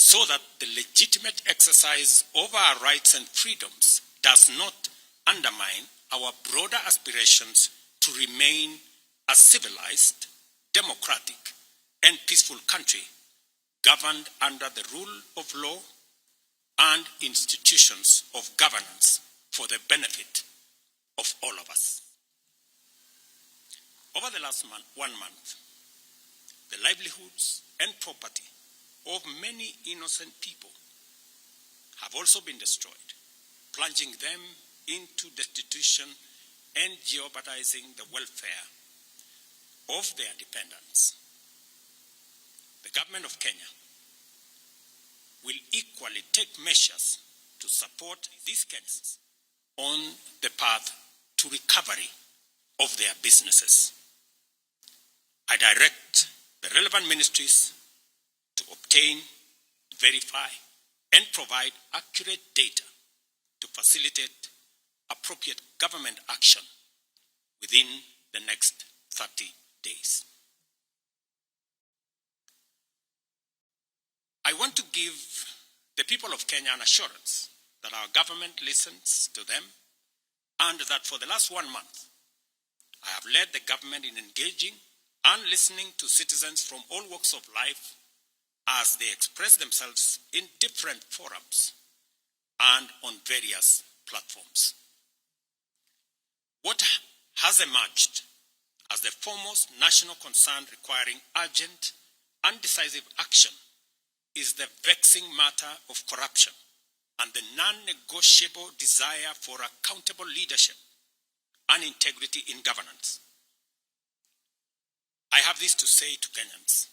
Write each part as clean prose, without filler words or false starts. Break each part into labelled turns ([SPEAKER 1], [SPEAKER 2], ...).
[SPEAKER 1] so that the legitimate exercise of our rights and freedoms does not undermine our broader aspirations to remain a civilized, democratic, and peaceful country governed under the rule of law and institutions of governance for the benefit of all of us. Over the last 1 month, the livelihoods and property of many innocent people have also been destroyed, plunging them into destitution and jeopardizing the welfare of their dependents. The government of Kenya will equally take measures to support these Kenyans on the path to recovery of their businesses. I direct the relevant ministries to obtain, verify, and provide accurate data to facilitate appropriate government action within the next 30 days. I want to give the people of Kenya an assurance that our government listens to them and that for the last 1 month, I have led the government in engaging and listening to citizens from all walks of life as they express themselves in different forums and on various platforms. What has emerged as the foremost national concern requiring urgent and decisive action is the vexing matter of corruption and the non-negotiable desire for accountable leadership and integrity in governance. I have this to say to Kenyans.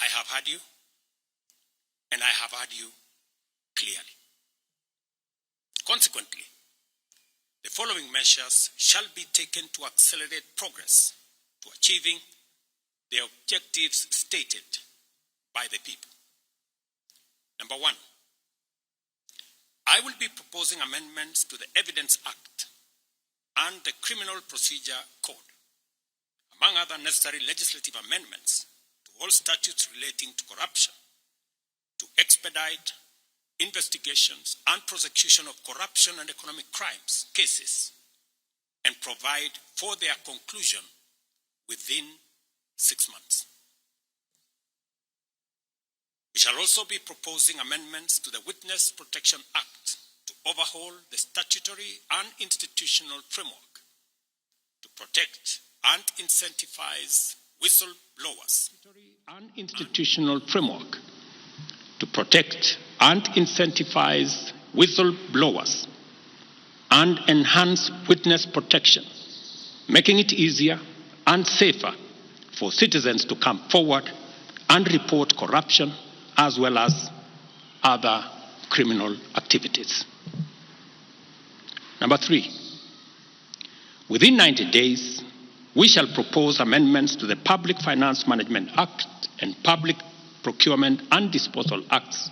[SPEAKER 1] I have heard you, and I have heard you clearly. Consequently, the following measures shall be taken to accelerate progress to achieving the objectives stated by the people. Number 1, I will be proposing amendments to the Evidence Act and the Criminal Procedure Code, among other necessary legislative amendments to all statutes relating to corruption, to expedite investigations and prosecution of corruption and economic crimes cases, and provide for their conclusion within 6 months. We shall also be proposing amendments to the Witness Protection Act to overhaul the statutory and institutional framework to protect and incentivize whistleblowers. And institutional framework to protect and incentivize whistleblowers and enhance witness protection, making it easier and safer for citizens to come forward and report corruption as well as other criminal activities. Number 3, within 90 days, we shall propose amendments to the Public Finance Management Act and Public Procurement and Disposal Acts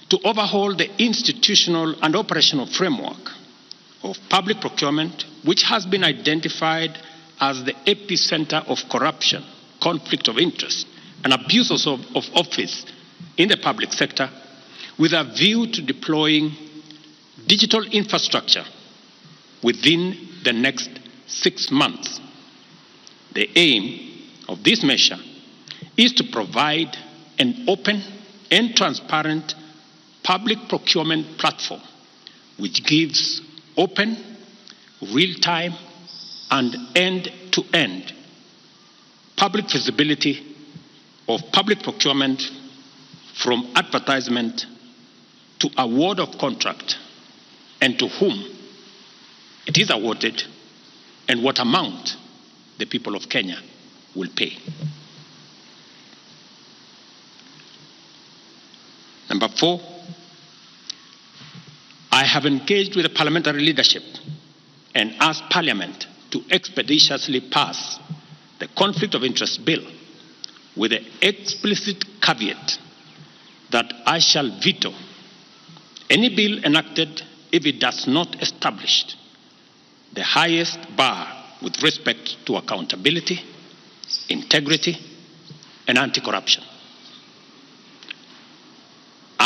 [SPEAKER 1] to overhaul the institutional and operational framework of public procurement, which has been identified as the epicenter of corruption, conflict of interest, and abuses of office in the public sector, with a view to deploying digital infrastructure within the next 6 months. The aim of this measure is to provide an open and transparent public procurement platform which gives open, real-time, and end-to-end public visibility of public procurement from advertisement to award of contract and to whom it is awarded and what amount the people of Kenya will pay. Number 4, I have engaged with the parliamentary leadership and asked Parliament to expeditiously pass the Conflict of Interest Bill with the explicit caveat that I shall veto any bill enacted if it does not establish the highest bar with respect to accountability, integrity, and anti-corruption.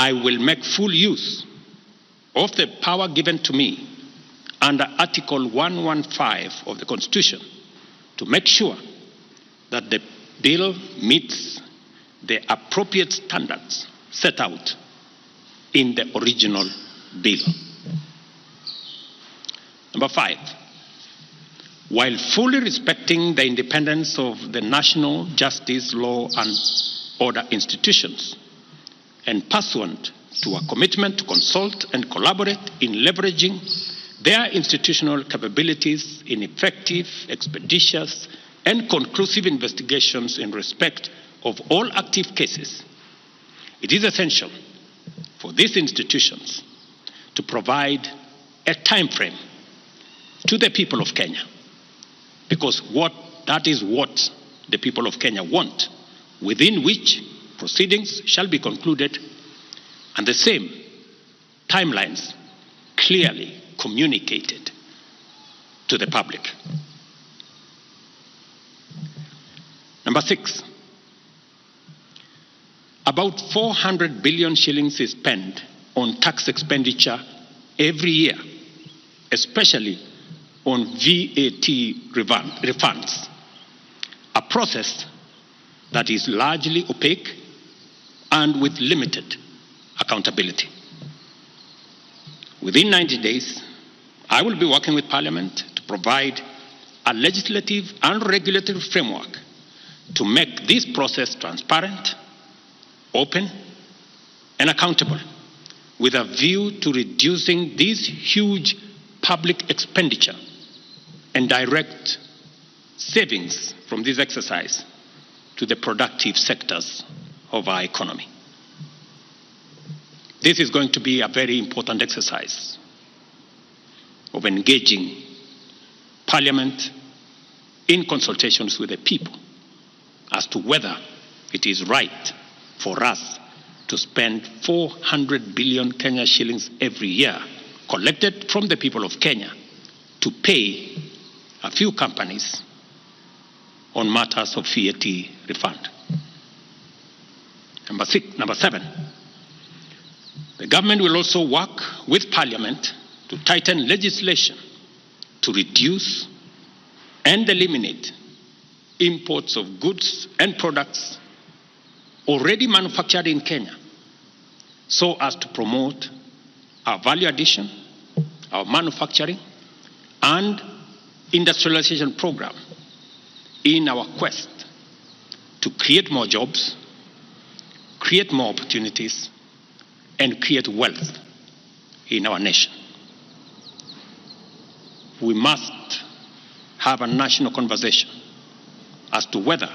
[SPEAKER 1] I will make full use of the power given to me under Article 115 of the Constitution to make sure that the bill meets the appropriate standards set out in the original bill. Number 5, while fully respecting the independence of the national justice, law, and order institutions, and pursuant to a commitment to consult and collaborate in leveraging their institutional capabilities in effective, expeditious, and conclusive investigations in respect of all active cases, it is essential for these institutions to provide a time frame to the people of Kenya, because that is what the people of Kenya want, within which proceedings shall be concluded, and the same timelines clearly communicated to the public. Number 6, about 400 billion shillings is spent on tax expenditure every year, especially on VAT refunds, a process that is largely opaque and with limited accountability. Within 90 days, I will be working with Parliament to provide a legislative and regulatory framework to make this process transparent, open, and accountable, with a view to reducing this huge public expenditure and direct savings from this exercise to the productive sectors of our economy. This is going to be a very important exercise of engaging Parliament in consultations with the people as to whether it is right for us to spend 400 billion Kenya shillings every year collected from the people of Kenya to pay a few companies on matters of VAT refund. Number 7, the government will also work with Parliament to tighten legislation to reduce and eliminate imports of goods and products already manufactured in Kenya, so as to promote our value addition, our manufacturing, and industrialization program in our quest to create more jobs, create more opportunities, and create wealth in our nation. We must have a national conversation as to whether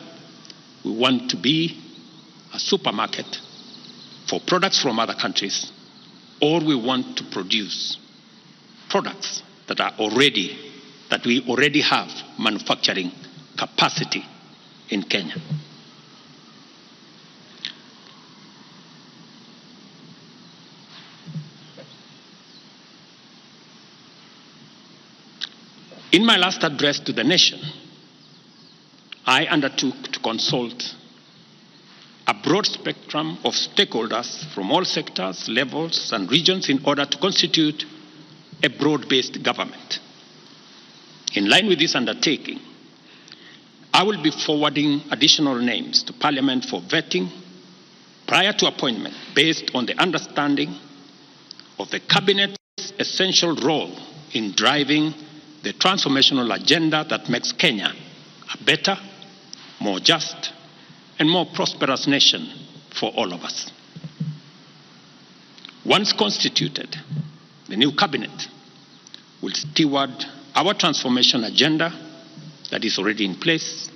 [SPEAKER 1] we want to be a supermarket for products from other countries, or we want to produce products that we already have manufacturing capacity in Kenya. In my last address to the nation, I undertook to consult a broad spectrum of stakeholders from all sectors, levels, and regions in order to constitute a broad-based government. In line with this undertaking, I will be forwarding additional names to Parliament for vetting prior to appointment, based on the understanding of the Cabinet's essential role in driving the transformational agenda that makes Kenya a better, more just, and more prosperous nation for all of us. Once constituted, the new cabinet will steward our transformation agenda that is already in place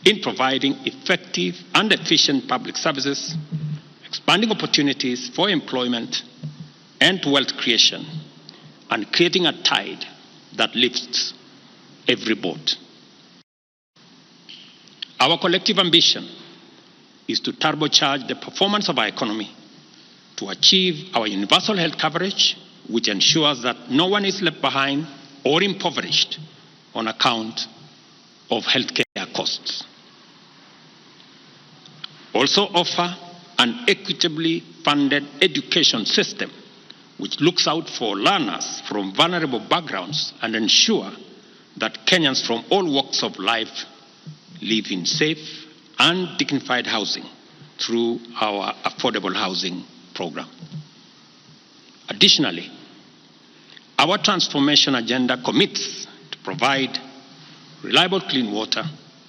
[SPEAKER 1] in providing effective and efficient public services, expanding opportunities for employment and wealth creation, and creating a tide that lifts every boat. Our collective ambition is to turbocharge the performance of our economy to achieve our universal health coverage, which ensures that no one is left behind or impoverished on account of healthcare costs. Also offer an equitably funded education system which looks out for learners from vulnerable backgrounds and ensure that Kenyans from all walks of life live in safe and dignified housing through our affordable housing program. Additionally, our transformation agenda commits to provide reliable clean water,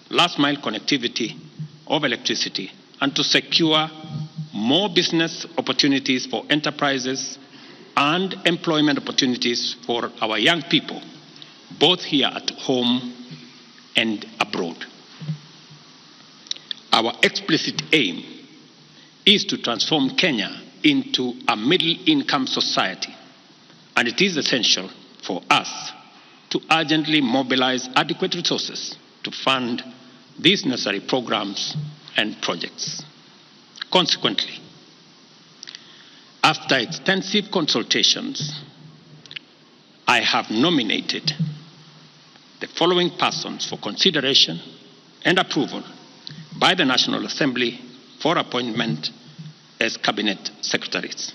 [SPEAKER 1] last-mile connectivity of electricity, and to secure more business opportunities for enterprises and employment opportunities for our young people, both here at home and abroad. Our explicit aim is to transform Kenya into a middle-income society, and it is essential for us to urgently mobilize adequate resources to fund these necessary programs and projects. Consequently, after extensive consultations, I have nominated the following persons for consideration and approval by the National Assembly for appointment as Cabinet Secretaries.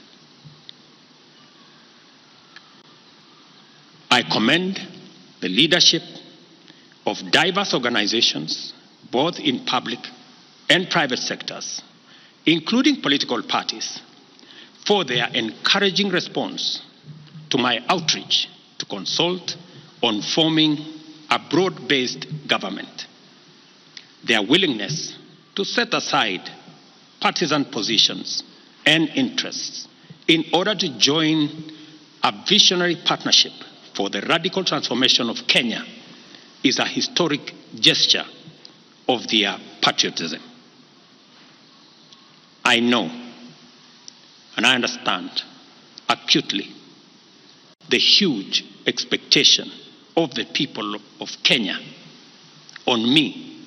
[SPEAKER 1] I commend the leadership of diverse organizations, both in public and private sectors, including political parties, for their encouraging response to my outreach to consult on forming a broad-based government. Their willingness to set aside partisan positions and interests in order to join a visionary partnership for the radical transformation of Kenya is a historic gesture of their patriotism. I know and I understand acutely the huge expectation of the people of Kenya on me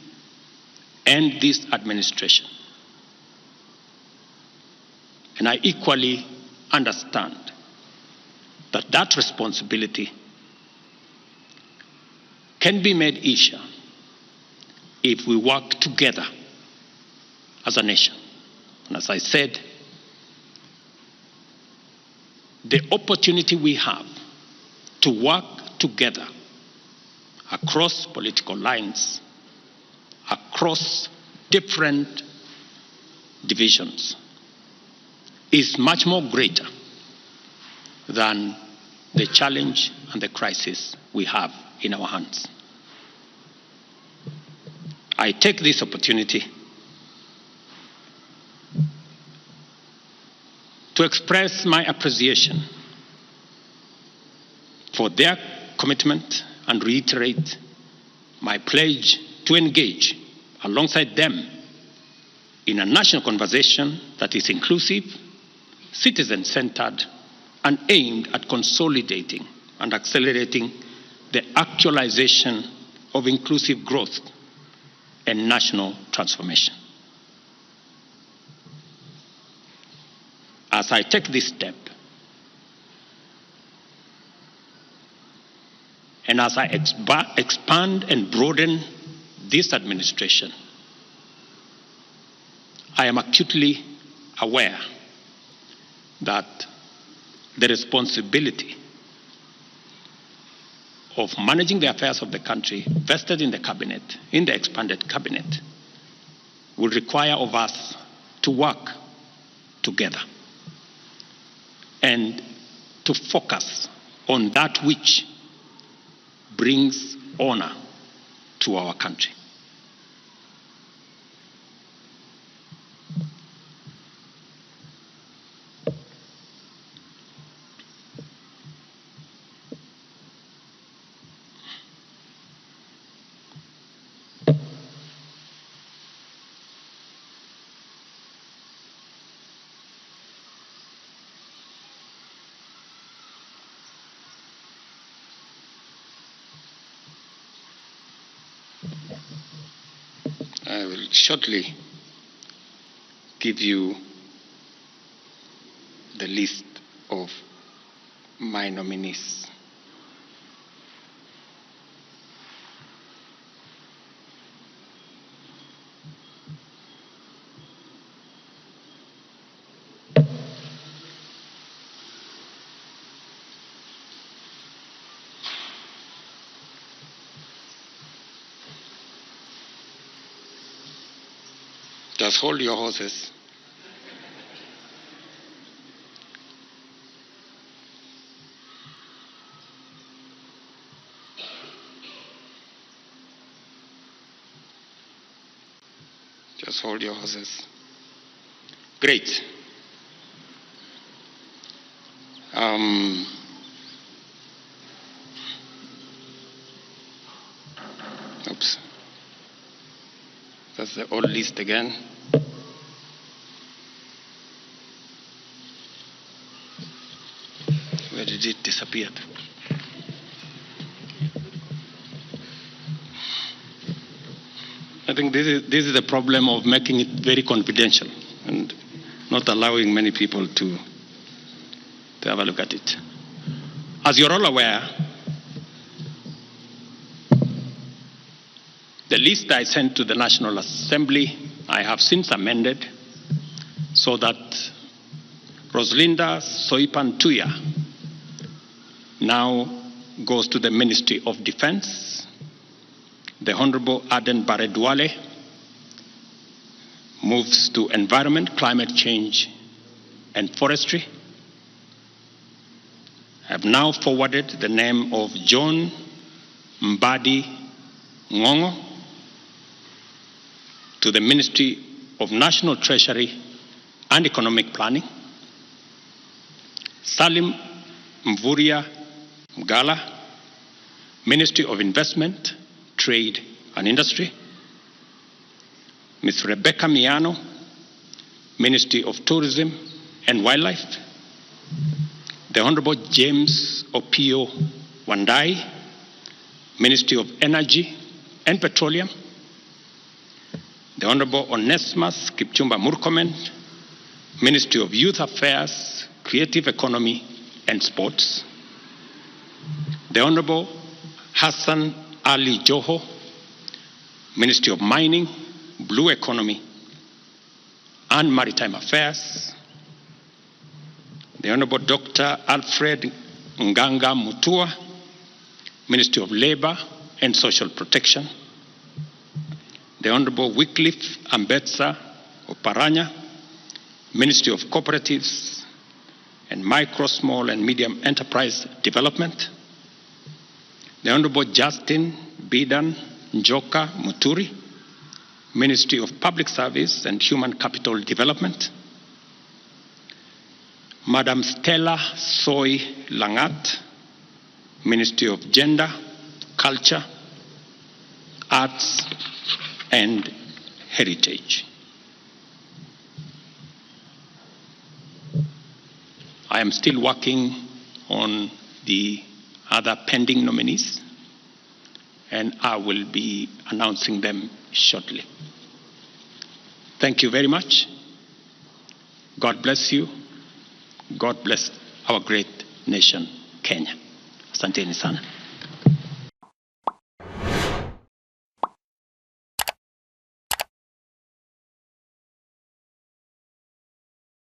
[SPEAKER 1] and this administration. And I equally understand that that responsibility can be made easier if we work together as a nation. And as I said, the opportunity we have to work together across political lines, across different divisions, is much more greater than the challenge and the crisis we have in our hands. I take this opportunity to express my appreciation for their commitment and reiterate my pledge to engage alongside them in a national conversation that is inclusive, citizen-centered, and aimed at consolidating and accelerating the actualization of inclusive growth and national transformation. As I take this step, and as I expand and broaden this administration, I am acutely aware that the responsibility of managing the affairs of the country vested in the cabinet, in the expanded cabinet, will require of us to work together and to focus on that which brings honor to our country. I will shortly give you the list of my nominees. Just hold your horses. Just hold your horses. Great. Oops. That's the old list again. Where did it disappear? I think this is the problem of making it very confidential and not allowing many people to have a look at it. As you're all aware, the list I sent to the National Assembly, I have since amended so that Roslinda Soipan Tuya now goes to the Ministry of Defense. The Honorable Aden Baredwale moves to Environment, Climate Change, and Forestry. I have now forwarded the name of John Mbadi Ngongo to the Ministry of National Treasury and Economic Planning. Salim Mvuria Mgala, Ministry of Investment, Trade and Industry. Ms. Rebecca Miano, Ministry of Tourism and Wildlife. The Honorable James Opio Wandai, Ministry of Energy and Petroleum. The Honorable Onesmus Kipchumba Murkomen, Ministry of Youth Affairs, Creative Economy and Sports. The Honorable Hassan Joho, Ministry of Mining, Blue Economy and Maritime Affairs. The Honorable Dr. Alfred Nganga Mutua, Ministry of Labor and Social Protection. The Honorable Wycliffe Ambetsa Oparanya, Ministry of Cooperatives and Micro, Small and Medium Enterprise Development. The Honorable Justin Bidan Njoka Muturi, Ministry of Public Service and Human Capital Development. Madam Stella Soy Langat, Ministry of Gender, Culture, Arts and Heritage. I am still working on the other pending nominees, and I will be announcing them shortly. Thank you very much. God bless you. God bless our great nation, Kenya. Asanteni sana.